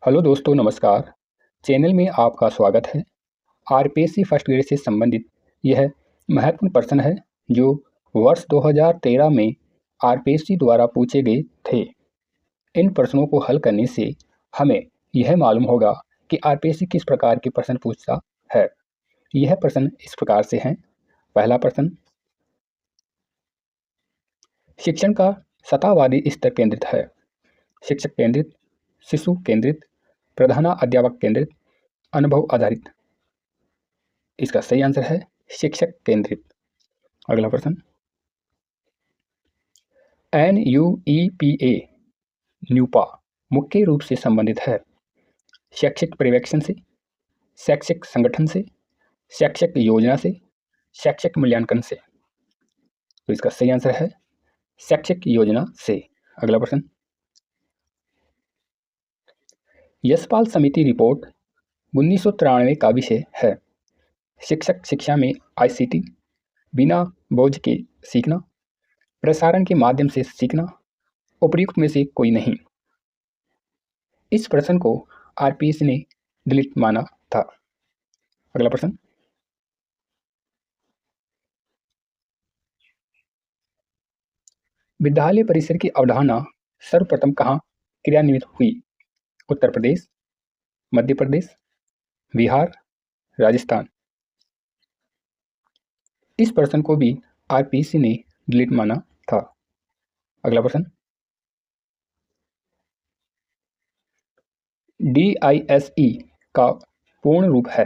Hello दोस्तों, नमस्कार। Channel में आपका स्वागत है। आरपीएससी फर्स्ट ग्रेड से संबंधित यह महत्वपूर्ण प्रश्न है जो वर्ष 2013 में आरपीएससी द्वारा पूछे गए थे। इन प्रश्नों को हल करने से हमें यह मालूम होगा कि आरपीएससी किस प्रकार के प्रश्न पूछता है। यह प्रश्न इस प्रकार से हैं। पहला प्रश्न, शिक्षण का सतहवादी स्तर केंद्रित है। शिक्षक केंद्रित, शिशु केंद्रित, प्रधानाध्यापक केंद्रित, अनुभव आधारित। इसका सही आंसर है शिक्षक केंद्रित। अगला प्रश्न, NUEPA न्यूपा मुख्य रूप से संबंधित है शैक्षिक पर्यवेक्षण से, शैक्षिक संगठन से, शैक्षिक योजना से, शैक्षिक मूल्यांकन से। तो इसका सही आंसर है शैक्षिक योजना से। अगला प्रश्न, यशपाल समिति रिपोर्ट 1993 का विषय है शिक्षक शिक्षा में ICT, बिना बोझ के सीखना, प्रसारण के माध्यम से सीखना, उपयुक्त में से कोई नहीं। इस प्रश्न को आरपीएससी ने डिलीट माना था। अगला प्रश्न, विद्यालय परिसर की अवधारणा सर्वप्रथम कहाँ क्रियान्वित हुई? उत्तर प्रदेश, मध्य प्रदेश, बिहार, राजस्थान। इस प्रश्न को भी आरपीएससी ने डिलीट माना था। अगला प्रश्न, DISE का पूर्ण रूप है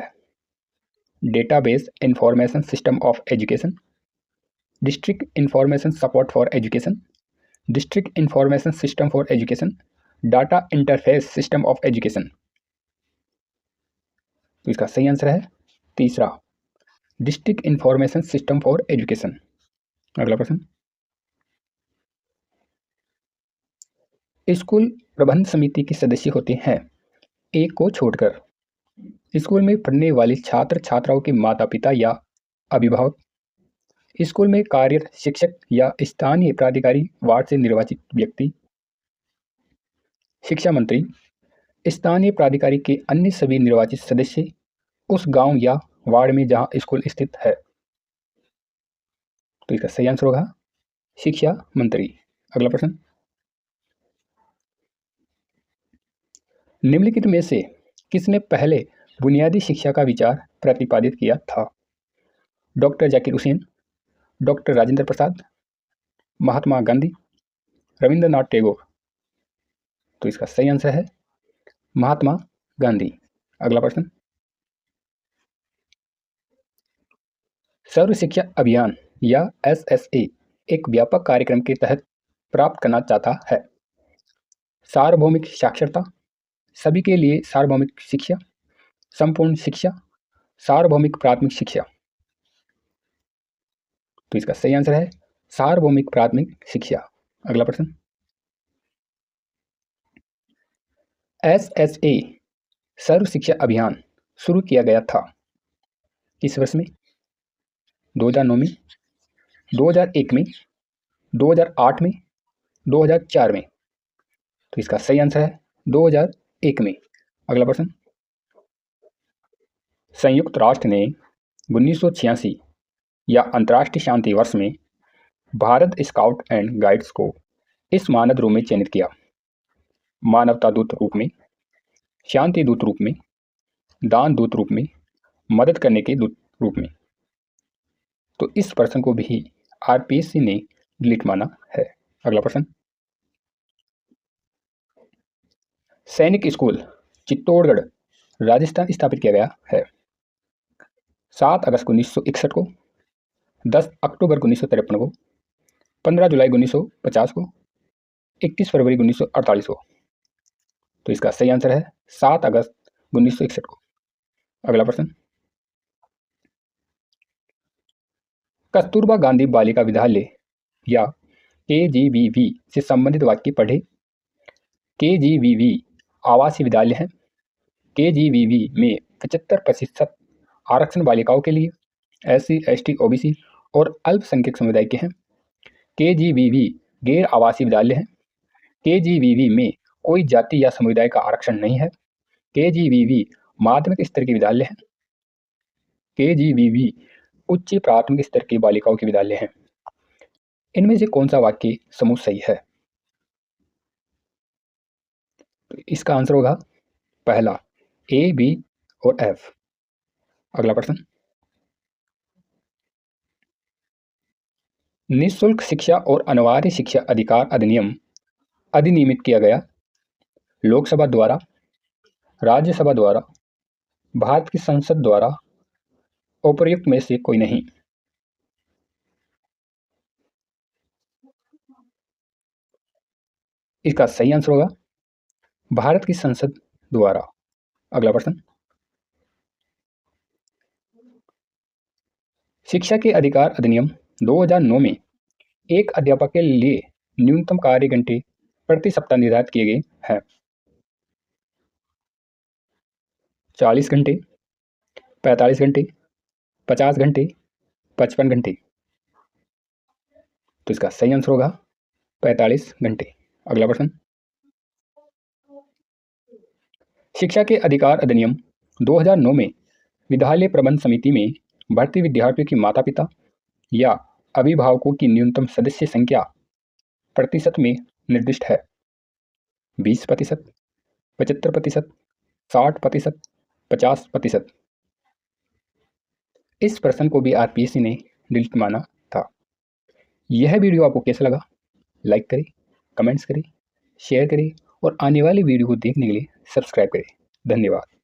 database information system of education, district information support for education, district information system for education, data interface system of education. तो इसका सही आंसर है तीसरा, district information system for education. अगला प्रश्न, स्कूल प्रबंध समिति के सदस्य होते हैं एक को छोड़कर स्कूल में पढ़ने वाले छात्र छात्राओं के माता पिता या अभिभावक, स्कूल में कार्यरत शिक्षक या स्थानीय प्राधिकारी, वार्ड से निर्वाचित व्यक्ति, शिक्षा मंत्री, स्थानीय प्राधिकारी के अन्य सभी निर्वाचित सदस्य उस गांव या वार्ड में जहां स्कूल स्थित है। तो इसका सही आंसर होगा शिक्षा मंत्री। अगला प्रश्न, निम्नलिखित में से किसने पहले बुनियादी शिक्षा का विचार प्रतिपादित किया था? Doctor Zakir Hussain, doctor Rajendra Prasad, Mahatma Gandhi, Rabindranath Tagore. तो इसका सही आंसर है महात्मा गांधी। अगला प्रश्न, सर्व शिक्षा अभियान या SSA एक व्यापक कार्यक्रम के तहत प्राप्त करना चाहता है सार्वभौमिक साक्षरता, सभी के लिए सार्वभौमिक शिक्षा, संपूर्ण शिक्षा, सार्वभौमिक प्राथमिक शिक्षा। तो इसका सही आंसर है सार्वभौमिक प्राथमिक शिक्षा। अगला प्रश्न, SSA सर्व शिक्षा अभियान शुरू किया गया था किस वर्ष में? 2009 में, 2001 में, 2008 में, 2004 में। तो इसका सही आंसर है 2001 में। अगला प्रश्न, संयुक्त राष्ट्र ने 1986 या अंतर्राष्ट्रीय शांति वर्ष में भारत स्काउट एंड गाइड्स को इस मानद रूप में चयनित किया? मानवता दूत रूप में, शांति दूत रूप में, दान दूत रूप में, मदद करने के दूत रूप में। तो इस प्रश्न को भी आरपीएससी ने डिलीट माना है। अगला प्रश्न, सैनिक स्कूल चित्तौड़गढ़ राजस्थान स्थापित किया गया है 7 अगस्त 1961 को, 10 अक्टूबर 1953 को, 15 जुलाई 1950 को, 31 फरवरी 1948 को। तो इसका सही आंसर है 7 अगस्त 1961 को। अगला प्रश्न, कस्तूरबा गांधी बालिका विद्यालय या KGBV से संबंधित वाक्य पढ़े। KGBV आवासीय विद्यालय है। KGBV में 75% आरक्षण बालिकाओं के लिए, SC, ST, OBC और अल्पसंख्यक समुदाय के हैं। KGBV गैर आवासीय विद्यालय है। KGBV में कोई जाति या समुदाय का आरक्षण नहीं है। KGVV माध्यमिक स्तर के विद्यालय हैं। KGVV उच्च प्राथमिक स्तर के बालिकाओं के विद्यालय हैं। इनमें से कौन सा वाक्य समूह सही है? तो इसका आंसर होगा पहला A, B और F। अगला प्रश्न, निःशुल्क शिक्षा और अनिवार्य शिक्षा अधिकार अधिनियम अधिनियमित किया गया लोकसभा द्वारा, राज्यसभा द्वारा, भारत की संसद द्वारा, उपर्युक्त में से कोई नहीं। इसका सही आंसर होगा भारत की संसद द्वारा। अगला प्रश्न, शिक्षा के अधिकार अधिनियम 2009 में एक अध्यापक के लिए न्यूनतम कार्य घंटे प्रति सप्ताह निर्धारित किए गए हैं। 40 घंटे, 45 घंटे, 50 घंटे, 55 घंटे। तो इसका सही आंसर होगा 45 घंटे। अगला प्रश्न, शिक्षा के अधिकार अधिनियम 2009 में विद्यालय प्रबंध समिति में भर्ती विद्यार्थियों के माता पिता या अभिभावकों की न्यूनतम सदस्य संख्या प्रतिशत में निर्दिष्ट है। 20%, 75%, 60%, 50%। इस प्रश्न को भी RPSC ने डिलीट माना था। यह वीडियो आपको कैसा लगा? लाइक करें, कमेंट्स करें, शेयर करें और आने वाली वीडियो को देखने के लिए सब्सक्राइब करें। धन्यवाद।